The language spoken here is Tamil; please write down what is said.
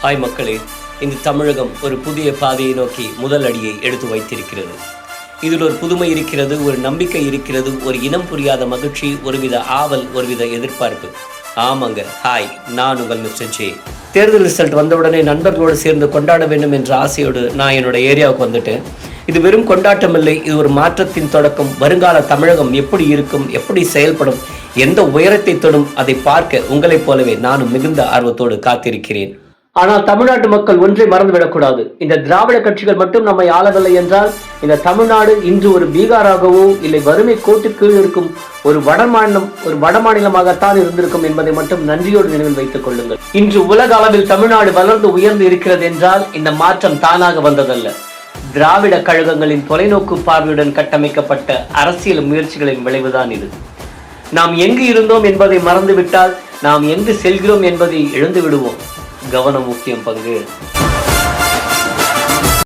ஹாய் மக்களே, இந்த தமிழகம் ஒரு புதிய பாதையை நோக்கி முதல் அடியை எடுத்து வைத்திருக்கிறது. இதில் ஒரு புதுமை இருக்கிறது, ஒரு நம்பிக்கை இருக்கிறது, ஒரு இனம் புரியாத மகிழ்ச்சி, ஒருவித ஆவல், ஒருவித எதிர்பார்ப்பு. ஆமாங்க, ஹாய், நான் உங்கள் மிஸ்டர் ஜே. தேர்தல் ரிசல்ட் வந்தவுடனே நண்பர்களோடு சேர்ந்து கொண்டாட வேண்டும் என்ற ஆசையோடு நான் என்னோட ஏரியாவுக்கு வந்துட்டேன். இது வெறும் கொண்டாட்டம் இல்லை, இது ஒரு மாற்றத்தின் தொடக்கம். வருங்கால தமிழகம் எப்படி இருக்கும், எப்படி செயல்படும், எந்த உயரத்தை தொடும், அதை பார்க்க உங்களைப் போலவே நானும் மிகுந்த ஆர்வத்தோடு காத்திருக்கிறேன். ஆனால் தமிழ்நாட்டு மக்கள் ஒன்றை மறந்துவிடக்கூடாது. இந்த திராவிட கட்சிகள் மட்டும் நம்மை ஆளவில்லை என்றால் இந்த தமிழ்நாடு இன்று ஒரு பீகாராகவோ இல்லை வறுமை கோட்டு கீழ் இருக்கும் ஒரு வடமாநிலமாகத்தான் இருந்திருக்கும் என்பதை மட்டும் நன்றியோடு நினைவில் வைத்துக் கொள்ளுங்கள். இன்று உலக அளவில் தமிழ்நாடு வளர்ந்து உயர்ந்து இருக்கிறது என்றால் இந்த மாற்றம் தானாக வந்ததல்ல. திராவிட கழகங்களின் தொலைநோக்கு பார்வையுடன் கட்டமைக்கப்பட்ட அரசியல் முயற்சிகளின் விளைவுதான் இது. நாம் எங்கு இருந்தோம் என்பதை மறந்துவிட்டால் நாம் எங்கு செல்கிறோம் என்பதை இழந்து விடுவோம். கவனம் முக்கியம் பங்கு.